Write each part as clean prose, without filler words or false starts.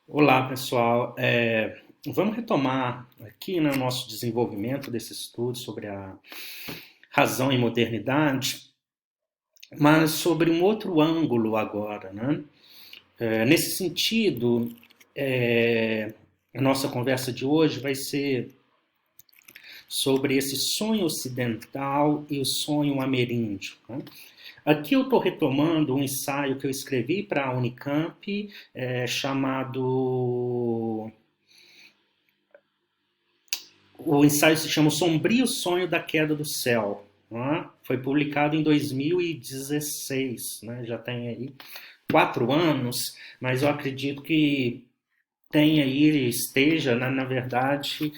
Olá, pessoal. Vamos retomar aqui, né, o nosso desenvolvimento desse estudo sobre a razão e modernidade, mas sobre um outro ângulo agora, né? Nesse sentido, é, a nossa conversa de hoje vai ser sobre esse sonho ocidental e o sonho ameríndio, né? Aqui eu estou retomando um ensaio que eu escrevi para a Unicamp, chamado O ensaio se chama O Sombrio Sonho da Queda do Céu. Né? Foi publicado em 2016, né? Já tem aí 4 anos, mas eu acredito que tem aí, esteja, né, na verdade,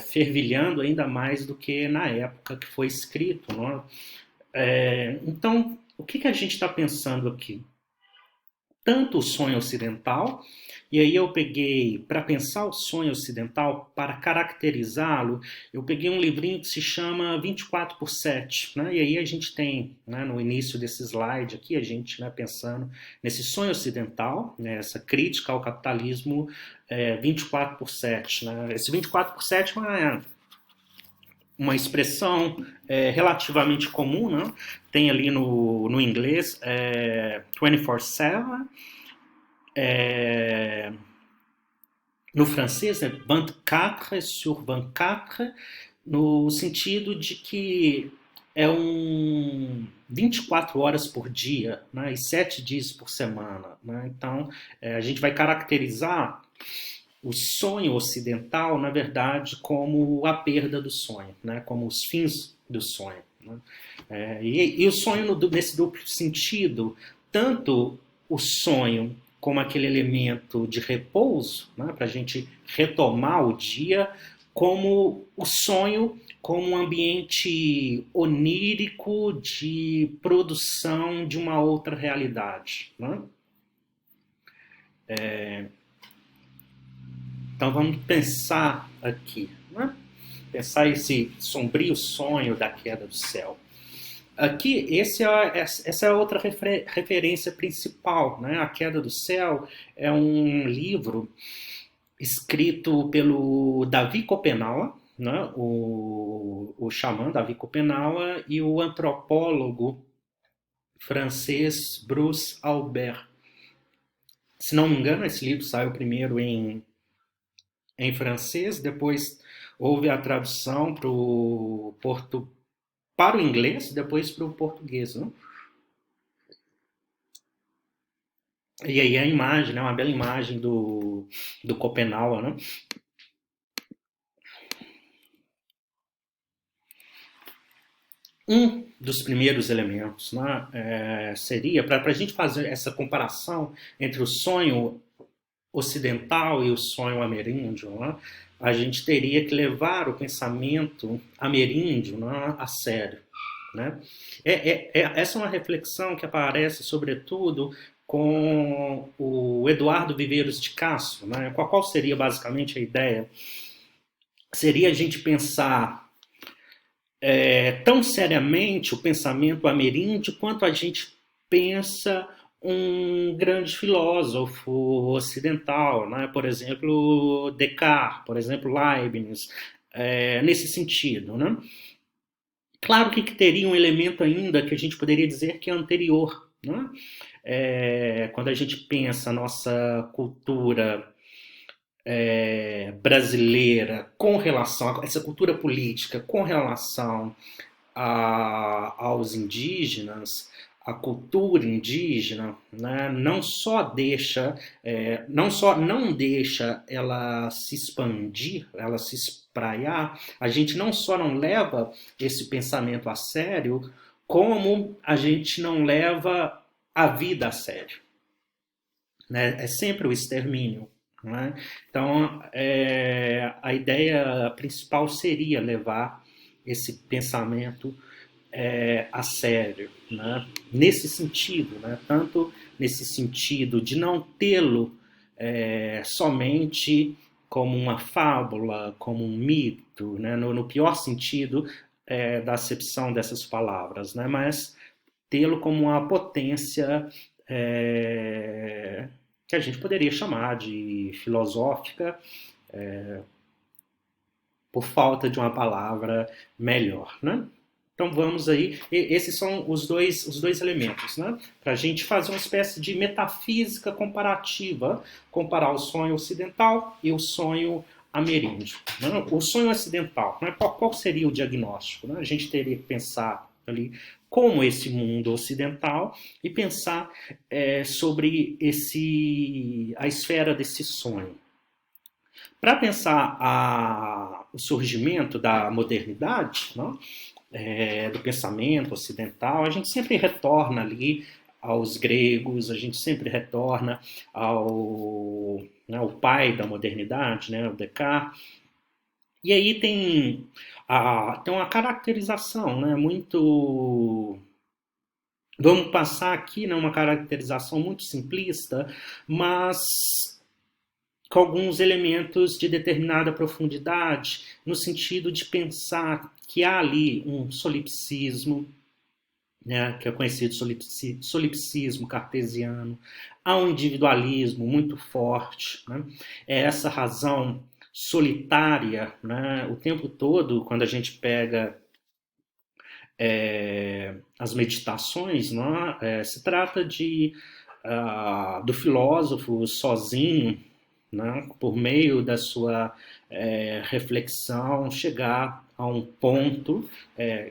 fervilhando ainda mais do que na época que foi escrito. Né? Então, o que a gente está pensando aqui? Tanto o sonho ocidental, e aí eu peguei, para pensar o sonho ocidental, para caracterizá-lo, eu peguei um livrinho que se chama 24/7, né? E aí a gente tem, né, no início desse slide aqui, a gente, né, pensando nesse sonho ocidental, né, essa crítica ao capitalismo 24/7. Né? Esse 24/7 é uma expressão relativamente comum, né? Tem ali no inglês 24/7, no francês é 24 sur 24, no sentido de que é 24 horas por dia, né, e 7 dias por semana. Né? Então, a gente vai caracterizar o sonho ocidental, na verdade, como a perda do sonho, né? Como os fins do sonho. Né? E o sonho nesse duplo sentido, tanto o sonho como aquele elemento de repouso, né, para a gente retomar o dia, como o sonho como um ambiente onírico de produção de uma outra realidade. Né? Então vamos pensar aqui, né? Pensar esse sombrio sonho da queda do céu. Aqui, essa é outra referência principal. Né? A Queda do Céu é um livro escrito pelo Davi Copenaua, né? O xamã Davi Copenaua e o antropólogo francês Bruce Albert. Se não me engano, esse livro saiu primeiro em francês, depois houve a tradução para o inglês, depois para o português. Né? E aí a imagem, né, uma bela imagem do Copenau, né? Um dos primeiros elementos, né, seria, para a gente fazer essa comparação entre o sonho ocidental e o sonho ameríndio, né, a gente teria que levar o pensamento ameríndio, né, a sério. Né? Essa é uma reflexão que aparece, sobretudo, com o Eduardo Viveiros de Castro. Né? Qual seria basicamente a ideia? Seria a gente pensar tão seriamente o pensamento ameríndio quanto a gente pensa um grande filósofo ocidental, né? Por exemplo, Descartes, por exemplo, Leibniz, nesse sentido. Né? Claro que teria um elemento ainda que a gente poderia dizer que é anterior. Né? Quando a gente pensa a nossa cultura brasileira com relação a essa cultura política, com relação aos indígenas, a cultura indígena, né, não só deixa, não deixa ela se expandir, ela se espraiar, a gente não só não leva esse pensamento a sério, como a gente não leva a vida a sério. Né? É sempre o extermínio. Né? Então, a ideia principal seria levar esse pensamento a sério, né? Nesse sentido, né? Tanto nesse sentido de não tê-lo somente como uma fábula, como um mito, né? No pior sentido da acepção dessas palavras, né? Mas tê-lo como uma potência é, que a gente poderia chamar de filosófica, por falta de uma palavra melhor, né? Então vamos aí, esses são os dois elementos, né? Para a gente fazer uma espécie de metafísica comparativa, comparar o sonho ocidental e o sonho ameríndio. Né? O sonho ocidental, né? Qual seria o diagnóstico? Né? A gente teria que pensar ali como esse mundo ocidental e pensar sobre a esfera desse sonho. Para pensar o surgimento da modernidade, né, do pensamento ocidental, a gente sempre retorna ali aos gregos, a gente sempre retorna ao pai da modernidade, né, o Descartes. E aí tem uma caracterização, né, muito. Vamos passar aqui, né, uma caracterização muito simplista, mas com alguns elementos de determinada profundidade, no sentido de pensar que há ali um solipsismo, né, que é conhecido solipsismo cartesiano, há um individualismo muito forte, né, é essa razão solitária, né, o tempo todo, quando a gente pega as meditações, né, se trata do filósofo sozinho, né, por meio da sua reflexão, chegar a um ponto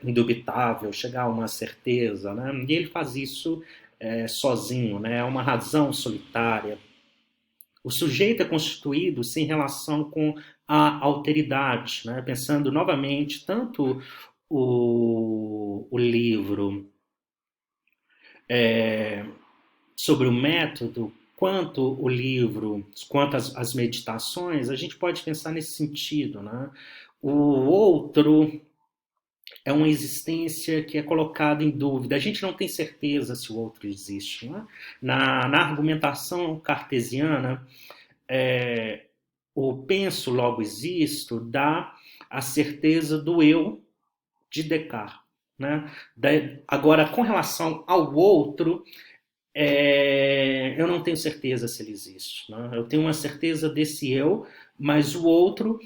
indubitável, chegar a uma certeza. Né? E ele faz isso sozinho, né? É uma razão solitária. O sujeito é constituído sem relação com a alteridade, né? Pensando novamente tanto o livro sobre o método, quanto o livro, quanto as meditações, a gente pode pensar nesse sentido. Né? O outro é uma existência que é colocada em dúvida. A gente não tem certeza se o outro existe. Né? Na argumentação cartesiana, o penso, logo existo, dá a certeza do eu de Descartes. Né? Agora, com relação ao outro, eu não tenho certeza se ele existe. Né? Eu tenho uma certeza desse eu, mas o outro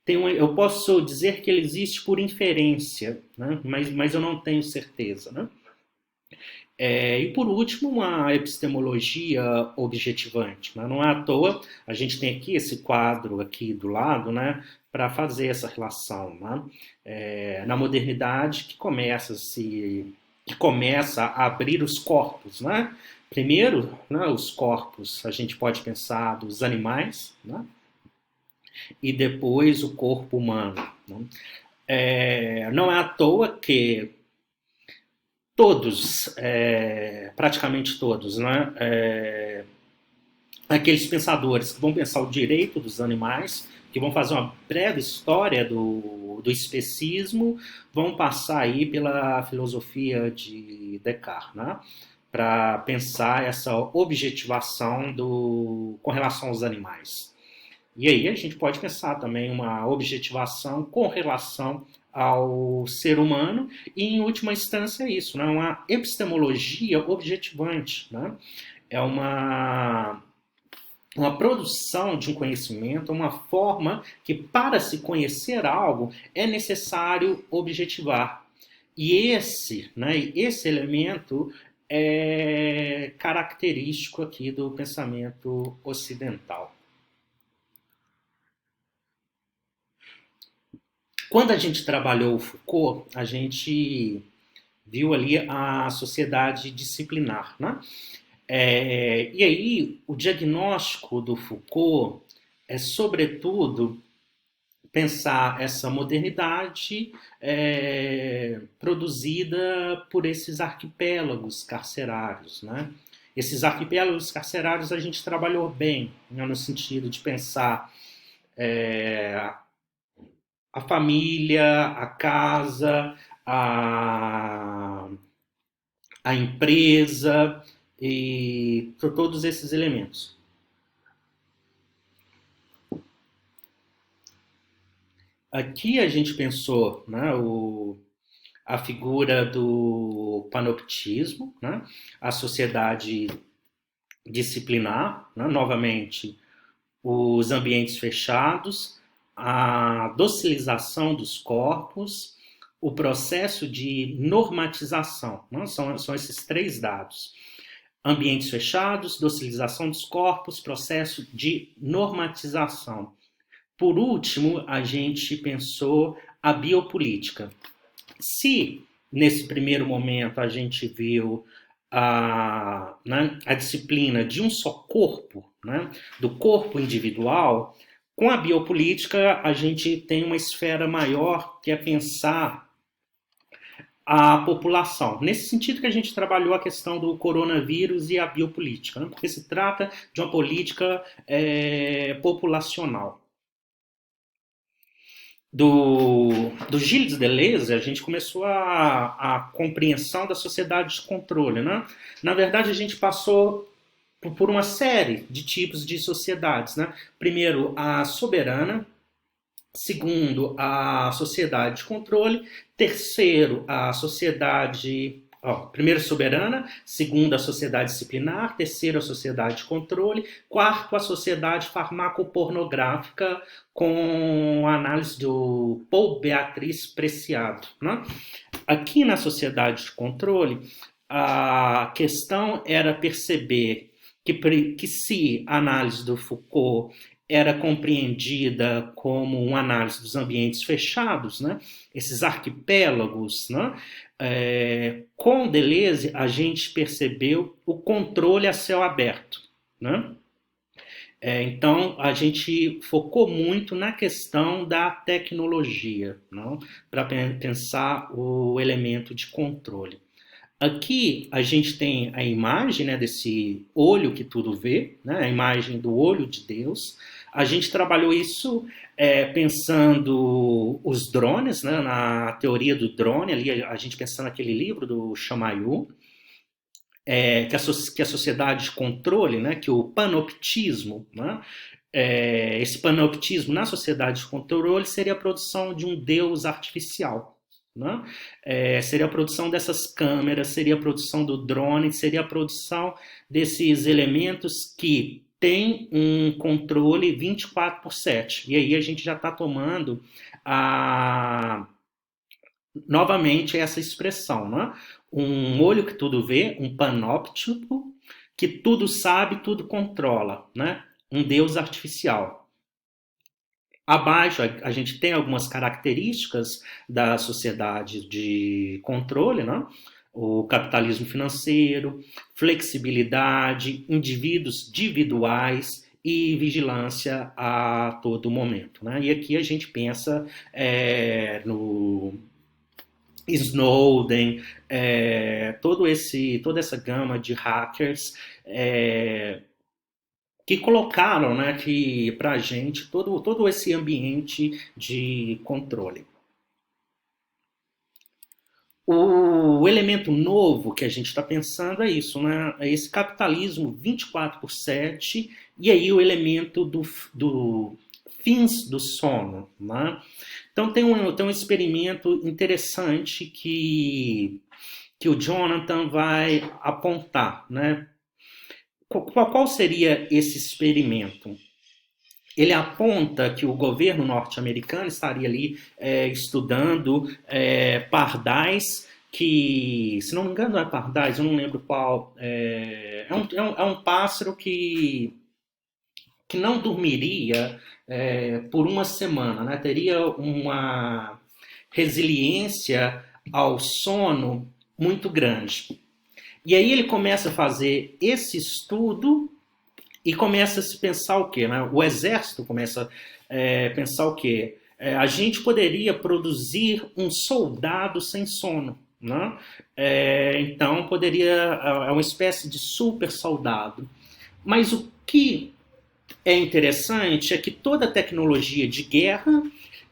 eu posso dizer que ele existe por inferência, né? mas eu não tenho certeza. Né? E por último, uma epistemologia objetivante. Né? Não é à toa, a gente tem aqui esse quadro aqui do lado, né, para fazer essa relação. Né? Na modernidade que começa a abrir os corpos. Né? Primeiro, né, os corpos, a gente pode pensar dos animais, né? E depois o corpo humano. Né? Não é à toa que todos, praticamente todos, né, aqueles pensadores que vão pensar o direito dos animais, que vão fazer uma breve história do especismo, vão passar aí pela filosofia de Descartes, né, para pensar essa objetivação com relação aos animais. E aí a gente pode pensar também uma objetivação com relação ao ser humano e, em última instância, isso, né? Uma epistemologia objetivante. Né? É uma produção de um conhecimento, uma forma que, para se conhecer algo, é necessário objetivar. E esse elemento é característico aqui do pensamento ocidental. Quando a gente trabalhou o Foucault, a gente viu ali a sociedade disciplinar. Né? E aí, o diagnóstico do Foucault é, sobretudo, pensar essa modernidade produzida por esses arquipélagos carcerários. Né? Esses arquipélagos carcerários a gente trabalhou bem, né, no sentido de pensar a família, a casa, a empresa e todos esses elementos. Aqui a gente pensou, né, a figura do panoptismo, né, a sociedade disciplinar, né? Novamente, os ambientes fechados, a docilização dos corpos, o processo de normatização, né? São esses três dados. Ambientes fechados, docilização dos corpos, processo de normatização. Por último, a gente pensou a biopolítica. Se nesse primeiro momento a gente viu né, a disciplina de um só corpo, né, do corpo individual, com a biopolítica a gente tem uma esfera maior que é pensar a população. Nesse sentido que a gente trabalhou a questão do coronavírus e a biopolítica, né, porque se trata de uma política populacional. Do Gilles Deleuze, a gente começou a compreensão da sociedade de controle. Né? Na verdade, a gente passou por uma série de tipos de sociedades. Né? Primeiro, a soberana. Segundo, a sociedade de controle. Terceiro, a sociedade... primeiro, soberana. Segundo, a sociedade disciplinar. Terceiro, a sociedade de controle. Quarto, a sociedade farmacopornográfica, com a análise do Paul Beatriz Preciado. Né? Aqui na sociedade de controle, a questão era perceber que se a análise do Foucault era compreendida como uma análise dos ambientes fechados, né? Esses arquipélagos, né? Com Deleuze, a gente percebeu o controle a céu aberto. Né? Então, a gente focou muito na questão da tecnologia, para pensar o elemento de controle. Aqui a gente tem a imagem, né, desse olho que tudo vê, né, a imagem do olho de Deus. A gente trabalhou isso pensando os drones, né, na teoria do drone, ali a gente pensando naquele livro do Chamayou, que a sociedade de controle, né, que o panoptismo, né, esse panoptismo na sociedade de controle seria a produção de um Deus artificial. Né? Seria a produção dessas câmeras, seria a produção do drone, seria a produção desses elementos que tem um controle 24/7. E aí a gente já está tomando novamente essa expressão, né? Um olho que tudo vê, um panóptico que tudo sabe, tudo controla, né? Um Deus artificial. Abaixo a gente tem algumas características da sociedade de controle, né? O capitalismo financeiro, flexibilidade, indivíduos individuais e vigilância a todo momento. Né? E aqui a gente pensa no Snowden, toda essa gama de hackers que colocaram, né, para a gente todo esse ambiente de controle. O elemento novo que a gente está pensando é isso, né? É esse capitalismo 24/7 e aí o elemento do fins do sono. Né? Então tem um experimento interessante que o Jonathan vai apontar. Né? Qual seria esse experimento? Ele aponta que o governo norte-americano estaria ali estudando pardais que, se não me engano, não é pardais, eu não lembro qual. É um pássaro que não dormiria por uma semana, né? Teria uma resiliência ao sono muito grande. E aí ele começa a fazer esse estudo e começa a se pensar o quê? Né? O exército começa a pensar o quê? A gente poderia produzir um soldado sem sono. Né? Então poderia... É uma espécie de super soldado. Mas o que é interessante é que toda tecnologia de guerra,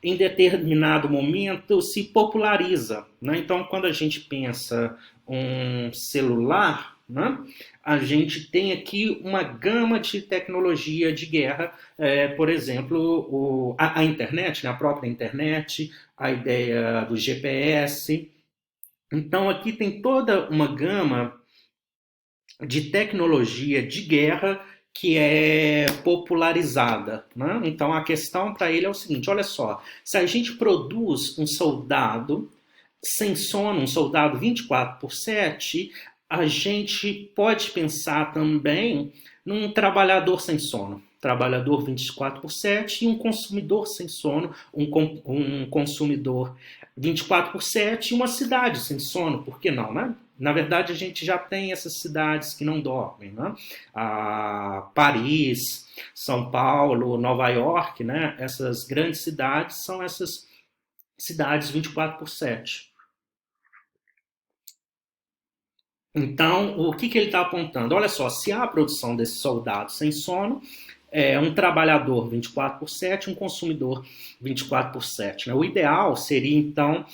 em determinado momento, se populariza. Né? Então, quando a gente pensa um celular, né? A gente tem aqui uma gama de tecnologia de guerra, por exemplo, a internet, né? A própria internet, a ideia do GPS. Então, aqui tem toda uma gama de tecnologia de guerra que é popularizada, né? Então a questão para ele é o seguinte: olha só, se a gente produz um soldado sem sono, um soldado 24/7, a gente pode pensar também num trabalhador sem sono. Trabalhador 24/7 e um consumidor sem sono, um consumidor 24/7 e uma cidade sem sono, por que não, né? Na verdade, a gente já tem essas cidades que não dormem, né? Paris, São Paulo, Nova York, né? Essas grandes cidades são essas cidades 24/7. Então, o que ele está apontando? Olha só, se há a produção desses soldados sem sono, um trabalhador 24/7, um consumidor 24/7. Né? O ideal seria, então,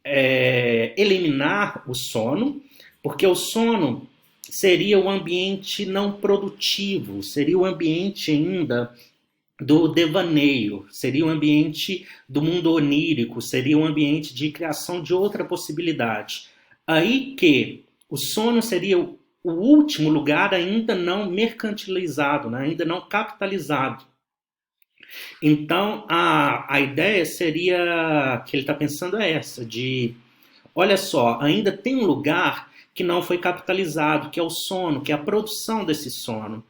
eliminar o sono, porque o sono seria o ambiente não produtivo, seria o ambiente ainda do devaneio, seria o ambiente do mundo onírico, seria o ambiente de criação de outra possibilidade. Aí que o sono seria o último lugar ainda não mercantilizado, né? Ainda não capitalizado. Então, a ideia seria, que ele está pensando é essa, de, olha só, ainda tem um lugar que não foi capitalizado, que é o sono, que é a produção desse sono.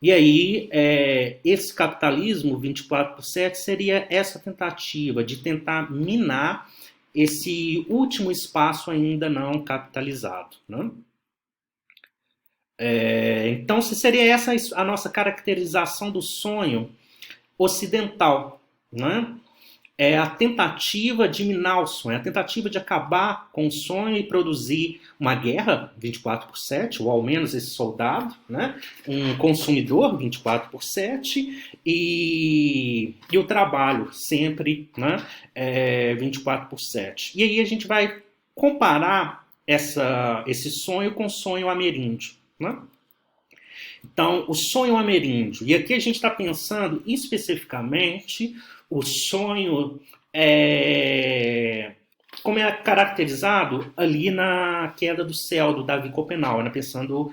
E aí, esse capitalismo 24/7 seria essa tentativa de tentar minar esse último espaço ainda não capitalizado. Né? Então, se seria essa a nossa caracterização do sonho ocidental, né? É a tentativa de minar o sonho, é a tentativa de acabar com o sonho e produzir uma guerra 24/7, ou ao menos esse soldado, né? Um consumidor 24/7 e o trabalho sempre, né? 24/7. E aí a gente vai comparar esse sonho com o sonho ameríndio. Né? Então, o sonho ameríndio. E aqui a gente está pensando especificamente o sonho como é caracterizado ali na Queda do Céu, do Davi Copenau, né? Pensando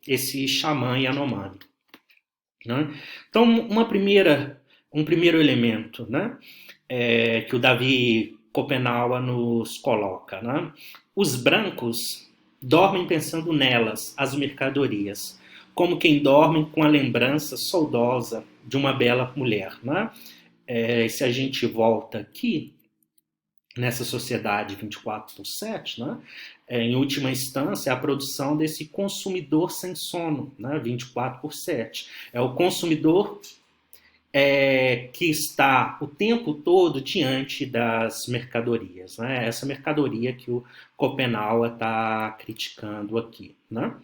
esse xamã Yanomami. Né? Então, um primeiro elemento, né? Que o Davi Copenau nos coloca. Né? Os brancos dormem pensando nelas, as mercadorias, como quem dorme com a lembrança saudosa de uma bela mulher. Né? Se a gente volta aqui, nessa sociedade 24/7, né? Em última instância, é a produção desse consumidor sem sono, né? 24/7. É o consumidor que está o tempo todo diante das mercadorias. Né? Essa mercadoria que o Schopenhauer está criticando aqui. Né?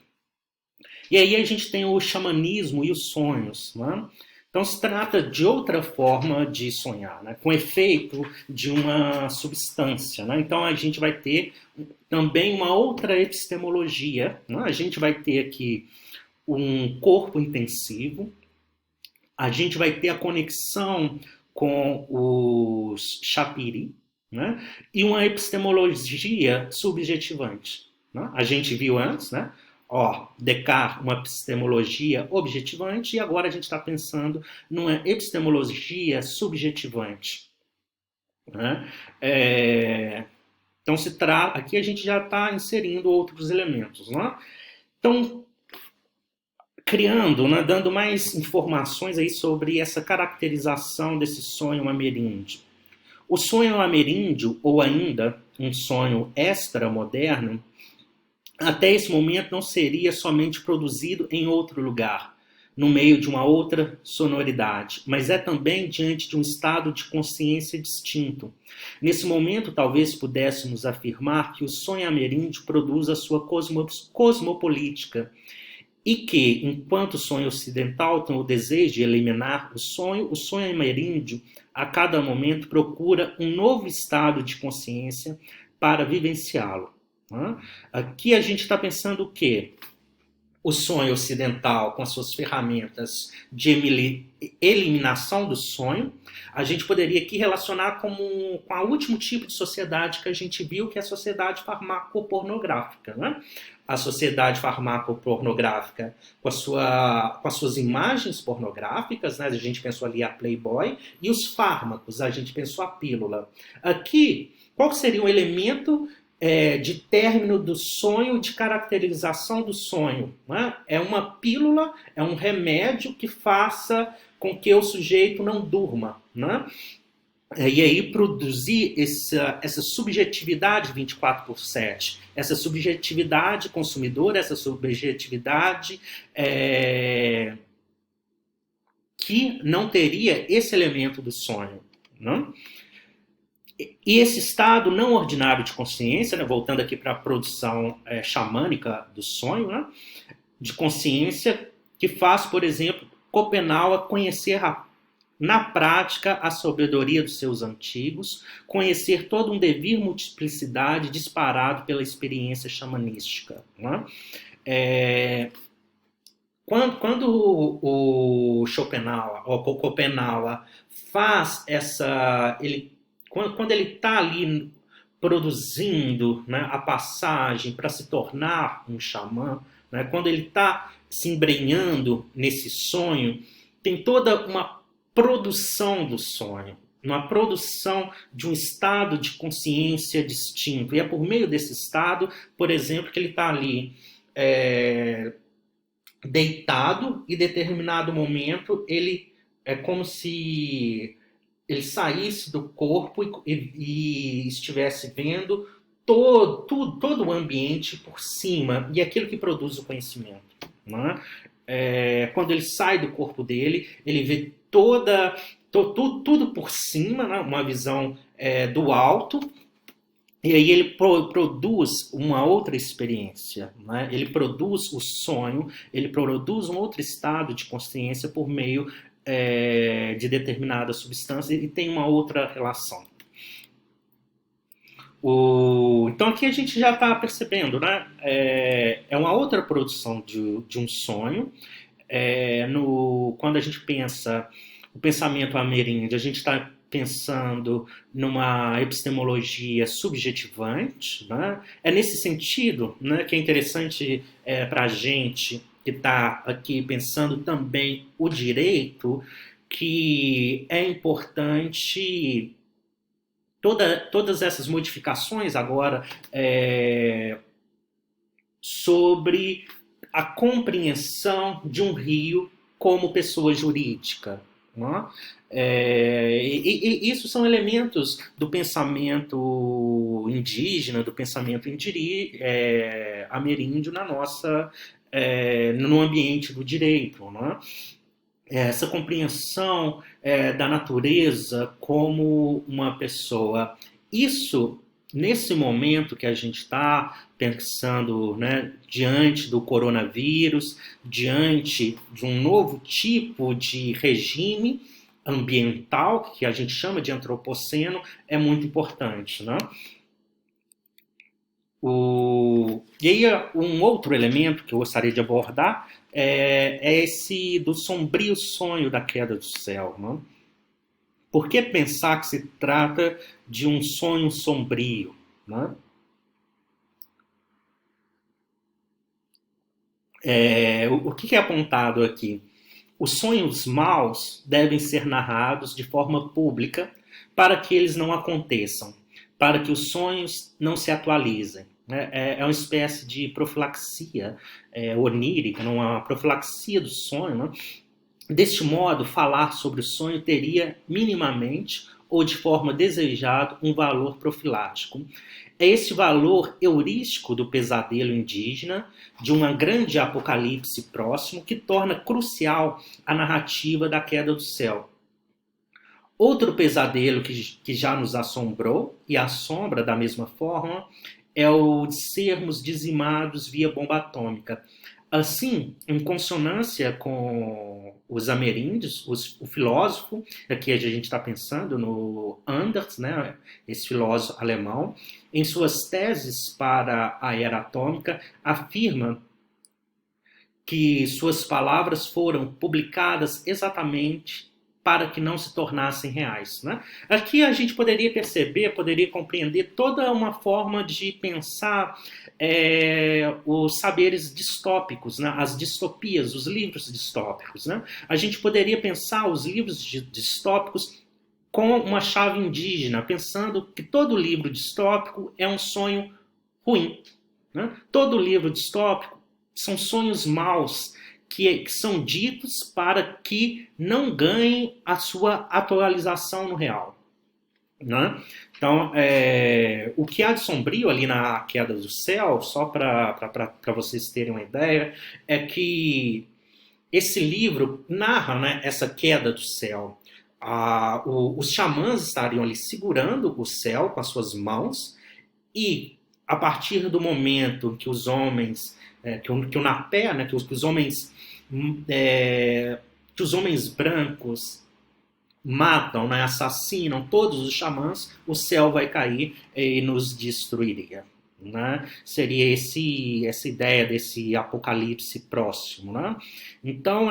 E aí a gente tem o xamanismo e os sonhos. Né? Então se trata de outra forma de sonhar, né? Com efeito de uma substância. Né? Então a gente vai ter também uma outra epistemologia. Né? A gente vai ter aqui um corpo intensivo, a gente vai ter a conexão com os Shapiri, né? E uma epistemologia subjetivante. Né? A gente viu antes, né? Descartes, uma epistemologia objetivante, e agora a gente está pensando numa epistemologia subjetivante. Né? Então, aqui a gente já está inserindo outros elementos. Né? Então, criando, né, dando mais informações aí sobre essa caracterização desse sonho ameríndio. O sonho ameríndio, ou ainda um sonho extramoderno, até esse momento não seria somente produzido em outro lugar, no meio de uma outra sonoridade, mas é também diante de um estado de consciência distinto. Nesse momento, talvez pudéssemos afirmar que o sonho ameríndio produz a sua cosmopolítica, e que, enquanto o sonho ocidental tem o desejo de eliminar o sonho ameríndio, a cada momento procura um novo estado de consciência para vivenciá-lo. Né? Aqui a gente está pensando o quê? o sonho ocidental com as suas ferramentas de eliminação do sonho, a gente poderia aqui relacionar com o último tipo de sociedade que a gente viu, que é a sociedade farmacopornográfica, né? A sociedade farmacopornográfica com as suas imagens pornográficas, né? A gente pensou ali a Playboy, e os fármacos, a gente pensou a pílula. Aqui, qual seria um elemento de término do sonho, de caracterização do sonho? Né? É uma pílula, é um remédio que faça com que o sujeito não durma. Né? E aí produzir essa subjetividade 24/7, essa subjetividade consumidora, essa subjetividade que não teria esse elemento do sonho. Né? E esse estado não ordinário de consciência, né, voltando aqui para a produção xamânica do sonho, né, de consciência, que faz, por exemplo, Schopenhauer conhecer na prática a sabedoria dos seus antigos, conhecer todo um devir multiplicidade disparado pela experiência xamanística. Né? Quando o Schopenhauer faz quando ele está ali produzindo, né, a passagem para se tornar um xamã, né, quando ele está se embrenhando nesse sonho, tem toda uma produção do sonho, uma produção de um estado de consciência distinto. E é por meio desse estado, por exemplo, que ele está ali deitado e em determinado momento ele é como se ele saísse do corpo e estivesse vendo todo o ambiente por cima, e aquilo que produz o conhecimento. Né? Quando ele sai do corpo dele, ele vê tudo por cima, né? Uma visão do alto, e aí ele produz uma outra experiência. Né? Ele produz o sonho, ele produz um outro estado de consciência por meio de determinada substância, e tem uma outra relação. Então aqui a gente já está percebendo, né? É uma outra produção de um sonho. Quando a gente pensa o pensamento ameríndio, a gente está pensando numa epistemologia subjetivante. Né? É nesse sentido, né, que é interessante para a gente que está aqui pensando também o direito, que é importante todas essas modificações agora sobre a compreensão de um rio como pessoa jurídica. Né? E isso são elementos do pensamento indígena, do pensamento ameríndio no ambiente do direito. Né? Essa compreensão da natureza como uma pessoa. Isso, nesse momento que a gente está pensando, né, diante do coronavírus, diante de um novo tipo de regime ambiental, que a gente chama de antropoceno, é muito importante. Né? E aí, um outro elemento que eu gostaria de abordar é esse do sombrio sonho da queda do céu. Né? Por que pensar que se trata de um sonho sombrio? Né? O que é apontado aqui? Os sonhos maus devem ser narrados de forma pública para que eles não aconteçam, para que os sonhos não se atualizem. É uma espécie de profilaxia onírica, uma profilaxia do sonho. Né? Deste modo, falar sobre o sonho teria minimamente ou de forma desejada um valor profilático. É esse valor heurístico do pesadelo indígena, de um grande apocalipse próximo, que torna crucial a narrativa da queda do céu. Outro pesadelo que já nos assombrou e assombra da mesma forma é o de sermos dizimados via bomba atômica. Assim, em consonância com os ameríndios, o filósofo, aqui a gente está pensando no Anders, né, esse filósofo alemão, em suas teses para a era atômica, afirma que suas palavras foram publicadas exatamente para que não se tornassem reais, né? Aqui a gente poderia perceber, poderia compreender toda uma forma de pensar os saberes distópicos, né? As distopias, os livros distópicos, né? A gente poderia pensar os livros distópicos com uma chave indígena, pensando que todo livro distópico é um sonho ruim, né? Todo livro distópico são sonhos maus que são ditos para que não ganhem a sua atualização no real, né? Então, o que há de sombrio ali na Queda do Céu, só para vocês terem uma ideia, é que esse livro narra, né, essa queda do céu. Os xamãs estariam ali segurando o céu com as suas mãos e, a partir do momento que os homens, que o Napé, né, que os homens, que os homens brancos matam, né, assassinam todos os xamãs, o céu vai cair e nos destruiria. Né? Seria essa ideia desse apocalipse próximo. Né? Então,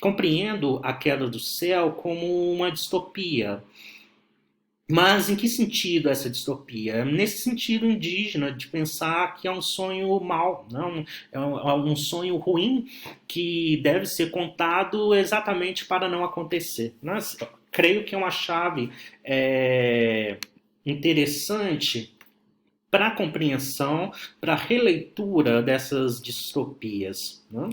compreendo a queda do céu como uma distopia. Mas em que sentido essa distopia? Nesse sentido indígena, de pensar que é um sonho mau, não? É um sonho ruim que deve ser contado exatamente para não acontecer. Mas, creio que é uma chave interessante para a compreensão, para a releitura dessas distopias. Né?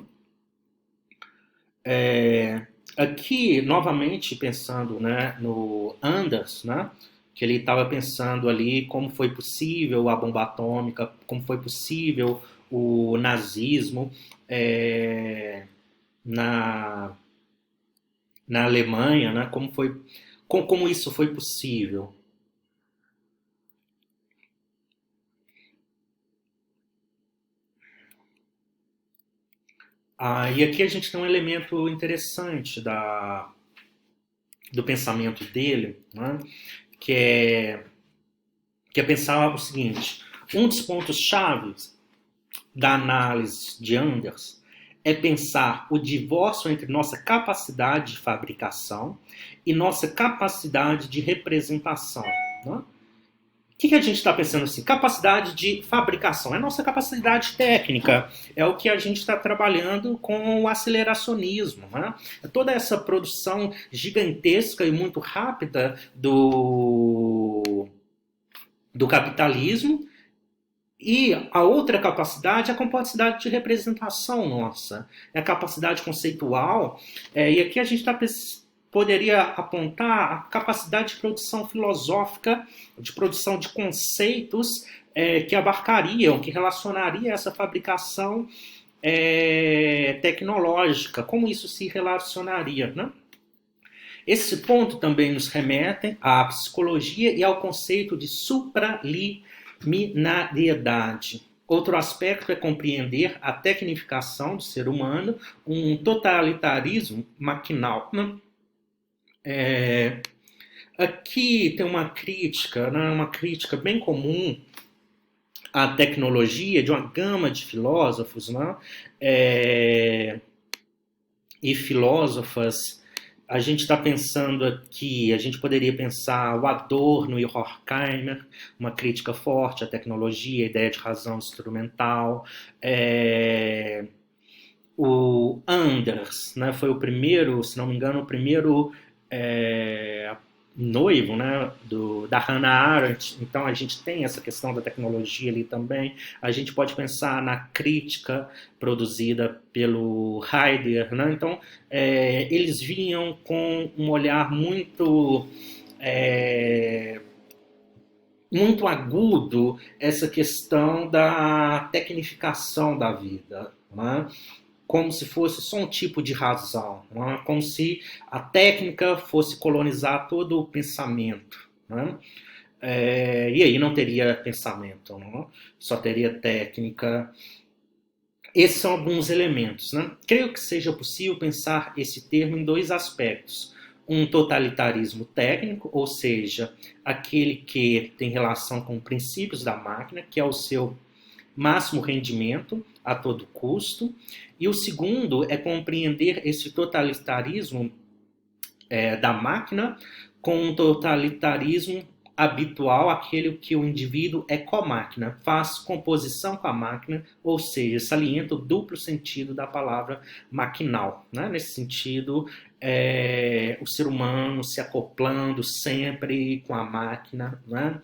Aqui, novamente, pensando, né, no Anders, né, que ele estava pensando ali como foi possível a bomba atômica, como foi possível o nazismo na, na Alemanha, né, como isso foi possível. E aqui a gente tem um elemento interessante do pensamento dele, né? que, é, que é pensar o seguinte: um dos pontos chaves da análise de Anders é pensar o divórcio entre nossa capacidade de fabricação e nossa capacidade de representação. Né? O que a gente está pensando assim? Capacidade de fabricação. É a nossa capacidade técnica. É o que a gente está trabalhando com o aceleracionismo. Né? É toda essa produção gigantesca e muito rápida do capitalismo. E a outra capacidade é a capacidade de representação nossa. É a capacidade conceitual. E aqui a gente poderia apontar a capacidade de produção filosófica, de produção de conceitos que abarcariam, que relacionaria essa fabricação tecnológica, como isso se relacionaria, né? Esse ponto também nos remete à psicologia e ao conceito de supraliminariedade. Outro aspecto é compreender a tecnificação do ser humano, um totalitarismo maquinal. Né? Aqui tem uma crítica, né, uma crítica bem comum à tecnologia de uma gama de filósofos, né, e filósofas. A gente está pensando aqui, a gente poderia pensar o Adorno e o Horkheimer, uma crítica forte à tecnologia, a ideia de razão instrumental. O Anders, né, foi o primeiro, se não me engano, o primeiro noivo, né, da Hannah Arendt. Então a gente tem essa questão da tecnologia ali também. A gente pode pensar na crítica produzida pelo Heidegger, né? Então eles vinham com um olhar muito agudo essa questão da tecnificação da vida, né? Como se fosse só um tipo de razão, né? Como se a técnica fosse colonizar todo o pensamento. Né? E aí não teria pensamento, né? Só teria técnica. Esses são alguns elementos. Né? Creio que seja possível pensar esse termo em dois aspectos. Um totalitarismo técnico, ou seja, aquele que tem relação com princípios da máquina, que é o seu máximo rendimento a todo custo. E o segundo é compreender esse totalitarismo da máquina com um totalitarismo habitual, aquele que o indivíduo é com a máquina, faz composição com a máquina, ou seja, salienta o duplo sentido da palavra maquinal. Né? Nesse sentido, o ser humano se acoplando sempre com a máquina. Né?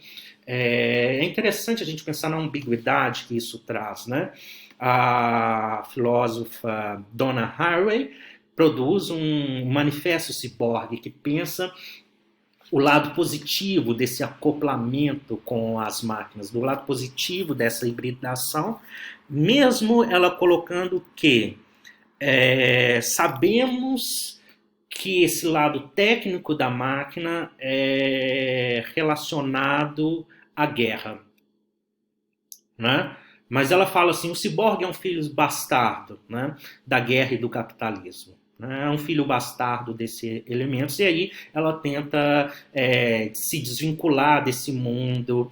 É interessante a gente pensar na ambiguidade que isso traz. Né? A filósofa Donna Haraway produz um manifesto ciborgue que pensa o lado positivo desse acoplamento com as máquinas, do lado positivo dessa hibridação, mesmo ela colocando que sabemos que esse lado técnico da máquina é relacionado à guerra, né? Mas ela fala assim, o ciborgue é um filho bastardo, né, da guerra e do capitalismo. Né? É um filho bastardo desses elementos, e aí ela tenta se desvincular desse mundo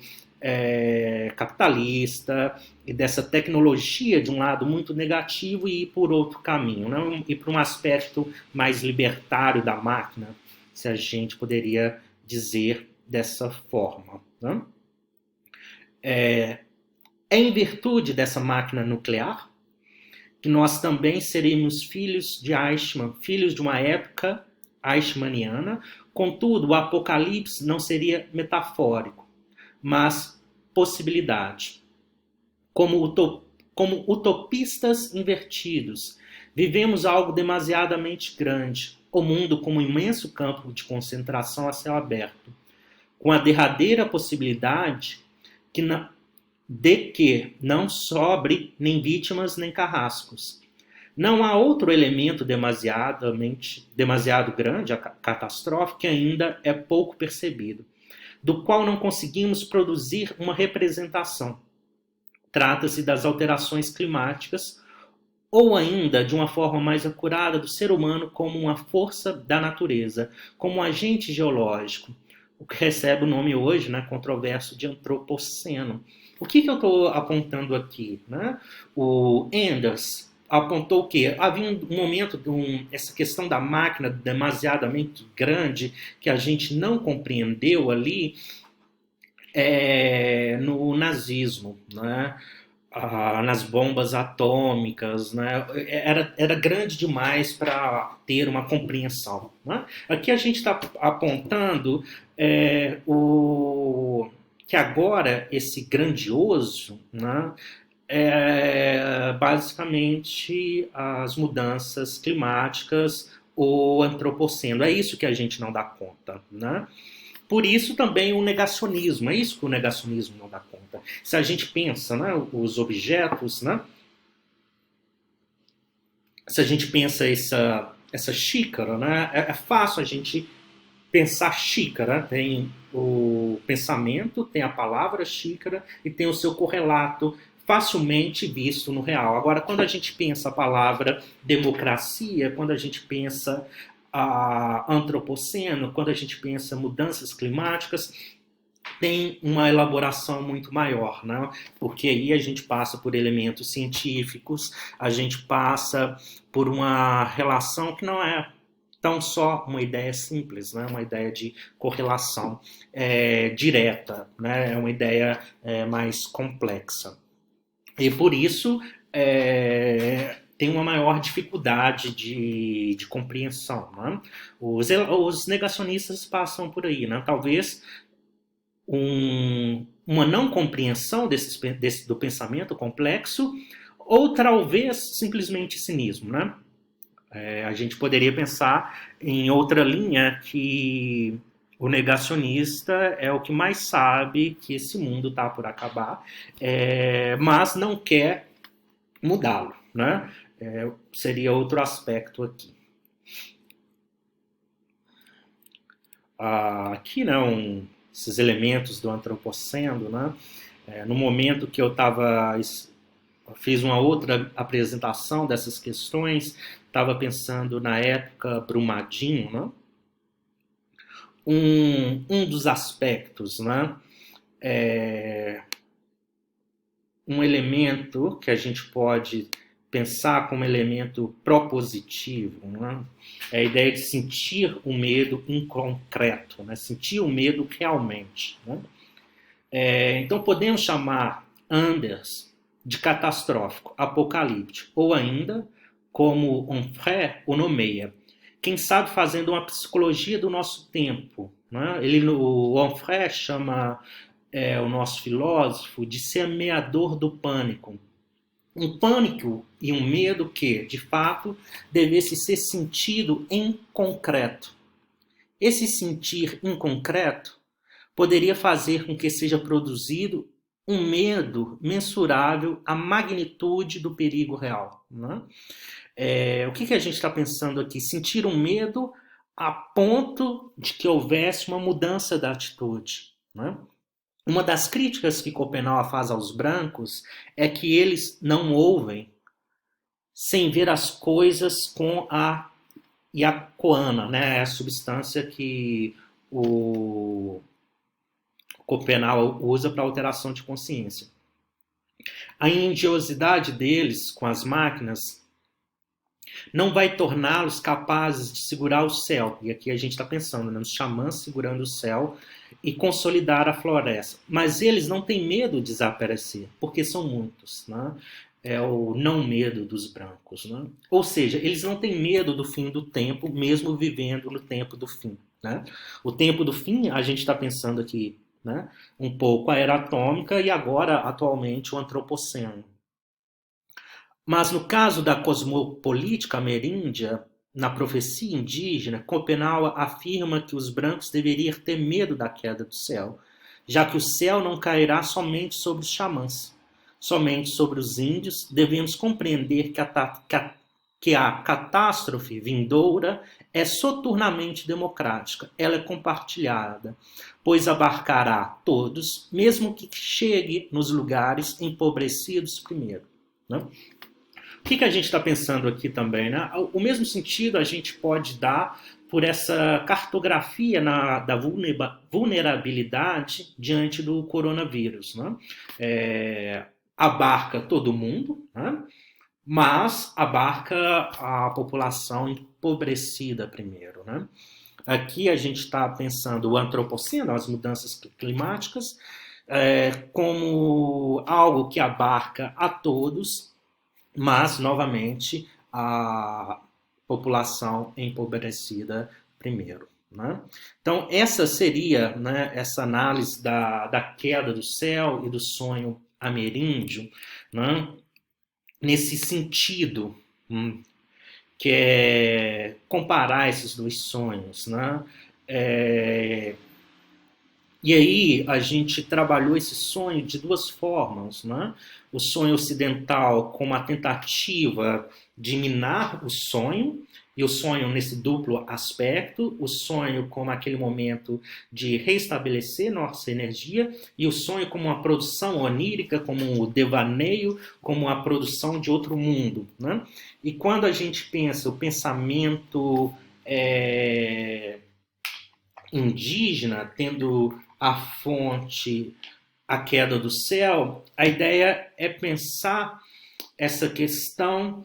capitalista e dessa tecnologia de um lado muito negativo e ir por outro caminho, né? Ir para um aspecto mais libertário da máquina, se a gente poderia dizer dessa forma. Né? É em virtude dessa máquina nuclear que nós também seremos filhos de Eichmann, filhos de uma época eichmanniana. Contudo, o apocalipse não seria metafórico, mas possibilidade. Como utopistas invertidos, vivemos algo demasiadamente grande, o mundo como um imenso campo de concentração a céu aberto, com a derradeira possibilidade de que não sobre nem vítimas nem carrascos. Não há outro elemento demasiado grande, a catástrofe, que ainda é pouco percebido, do qual não conseguimos produzir uma representação. Trata-se das alterações climáticas, ou ainda, de uma forma mais acurada, do ser humano como uma força da natureza, como um agente geológico, o que recebe o nome hoje, né, controverso, de antropoceno. O que eu estou apontando aqui? Né? O Enders apontou que havia um momento, essa questão da máquina demasiadamente grande, que a gente não compreendeu ali no nazismo, né? Nas bombas atômicas, né? Era grande demais para ter uma compreensão. Né? Aqui a gente está apontando que agora esse grandioso, né, basicamente as mudanças climáticas ou antropoceno. É isso que a gente não dá conta. Né? Por isso também o negacionismo, é isso que o negacionismo não dá conta. Se a gente pensa, né, os objetos, né, se a gente pensa essa xícara, né, é fácil a gente pensar xícara. Tem o pensamento, tem a palavra xícara e tem o seu correlato facilmente visto no real. Agora, quando a gente pensa a palavra democracia, quando a gente pensa antropoceno, quando a gente pensa mudanças climáticas, tem uma elaboração muito maior, né? Porque aí a gente passa por elementos científicos, a gente passa por uma relação que não é tão só uma ideia simples, né? Uma ideia de correlação direta, né? É uma ideia mais complexa. E por isso tem uma maior dificuldade de compreensão. Né? Os negacionistas passam por aí. Né? Talvez uma não compreensão do pensamento complexo, ou talvez simplesmente cinismo. Né? A gente poderia pensar em outra linha que o negacionista é o que mais sabe que esse mundo está por acabar, mas não quer mudá-lo. Né? Seria outro aspecto aqui. Aqui, né, esses elementos do antropoceno, né? No momento que eu fiz uma outra apresentação dessas questões, estava pensando na época Brumadinho, né? Um dos aspectos, né, um elemento que a gente pode pensar como elemento propositivo, né? É a ideia de sentir o medo em concreto, né? Sentir o medo realmente, né? Então podemos chamar Anders de catastrófico, apocalíptico, ou ainda, como Onfray o nomeia, quem sabe fazendo uma psicologia do nosso tempo. Né? O Onfray chama o nosso filósofo de semeador do pânico. Um pânico e um medo que, de fato, devesse ser sentido em concreto. Esse sentir em concreto poderia fazer com que seja produzido um medo mensurável à magnitude do perigo real. Né? O que a gente está pensando aqui? Sentir um medo a ponto de que houvesse uma mudança da atitude. Né? Uma das críticas que Schopenhauer faz aos brancos é que eles não ouvem sem ver as coisas com a iacoana, né? É a substância que o Schopenhauer usa para alteração de consciência. A engenhosidade deles com as máquinas não vai torná-los capazes de segurar o céu. E aqui a gente está pensando, né, nos xamãs segurando o céu e consolidar a floresta. Mas eles não têm medo de desaparecer, porque são muitos. Né? É o não medo dos brancos. Né? Ou seja, eles não têm medo do fim do tempo, mesmo vivendo no tempo do fim. Né? O tempo do fim, a gente está pensando aqui, né, um pouco a era atômica e agora, atualmente, o antropoceno. Mas no caso da cosmopolítica ameríndia, na profecia indígena, Schopenhauer afirma que os brancos deveriam ter medo da queda do céu, já que o céu não cairá somente sobre os xamãs, somente sobre os índios. Devemos compreender que a catástrofe vindoura é soturnamente democrática, ela é compartilhada, pois abarcará todos, mesmo que chegue nos lugares empobrecidos primeiro. Né? O que a gente está pensando aqui também? Né? O mesmo sentido a gente pode dar por essa cartografia da vulnerabilidade diante do coronavírus. Né? Abarca todo mundo, né? Mas abarca a população empobrecida primeiro. Né? Aqui a gente está pensando o antropoceno, as mudanças climáticas, como algo que abarca a todos, mas, novamente, a população empobrecida primeiro. Né? Então, essa seria, né, essa análise da queda do céu e do sonho ameríndio, né, nesse sentido, que é comparar esses dois sonhos. Né? E aí a gente trabalhou esse sonho de duas formas, né? O sonho ocidental como a tentativa de minar o sonho, e o sonho nesse duplo aspecto, o sonho como aquele momento de restabelecer nossa energia, e o sonho como uma produção onírica, como o devaneio, como a produção de outro mundo. Né? E quando a gente pensa o pensamento indígena tendo a fonte a queda do céu, a ideia é pensar essa questão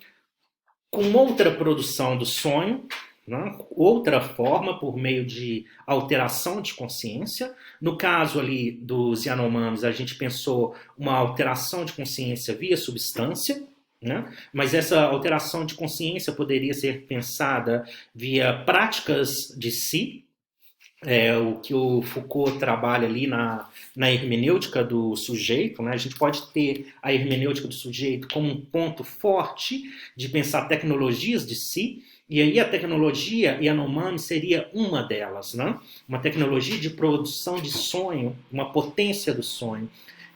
com outra produção do sonho, né? Outra forma, por meio de alteração de consciência. No caso ali dos Yanomamis, a gente pensou uma alteração de consciência via substância, né? Mas essa alteração de consciência poderia ser pensada via práticas de si, o que o Foucault trabalha ali na hermenêutica do sujeito. Né? A gente pode ter a hermenêutica do sujeito como um ponto forte de pensar tecnologias de si, e aí a tecnologia Yanomami seria uma delas, né? Uma tecnologia de produção de sonho, uma potência do sonho.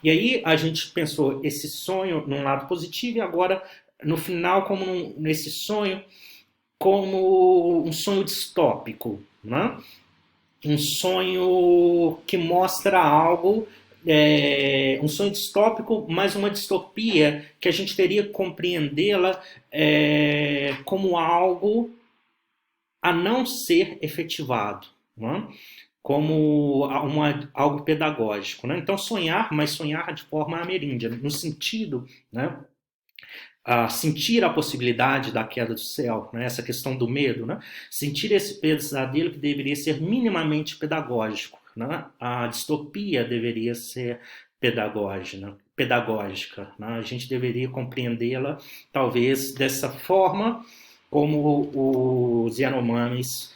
E aí a gente pensou esse sonho num lado positivo e agora, no final, como nesse sonho, como um sonho distópico, né? Um sonho que mostra algo, um sonho distópico, mas uma distopia que a gente teria que compreendê-la como algo a não ser efetivado. Não é? como algo pedagógico, né? Então, sonhar, mas sonhar de forma ameríndia, no sentido, né, sentir a possibilidade da queda do céu, né? Essa questão do medo, né? Sentir esse pesadelo que deveria ser minimamente pedagógico, né? A distopia deveria ser pedagógica, né? A gente deveria compreendê-la talvez dessa forma como os Yanomamis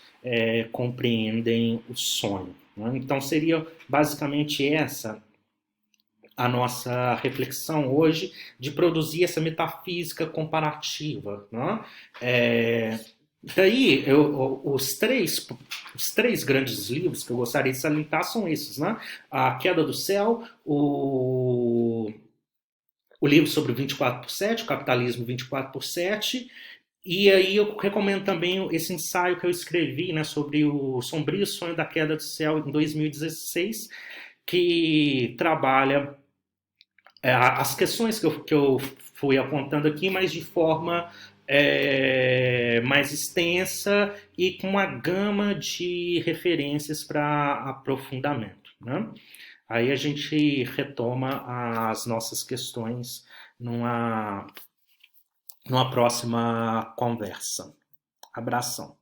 compreendem o sonho, né? Então seria basicamente essa a nossa reflexão hoje de produzir essa metafísica comparativa, né? Daí, os três grandes livros que eu gostaria de salientar são esses, né? A Queda do Céu, o livro sobre o 24/7, o Capitalismo 24/7, e aí eu recomendo também esse ensaio que eu escrevi, né, sobre o sombrio sonho da queda do céu em 2016, que trabalha as questões que eu fui apontando aqui, mas de forma mais extensa e com uma gama de referências para aprofundamento, né? Aí a gente retoma as nossas questões numa próxima conversa. Abração.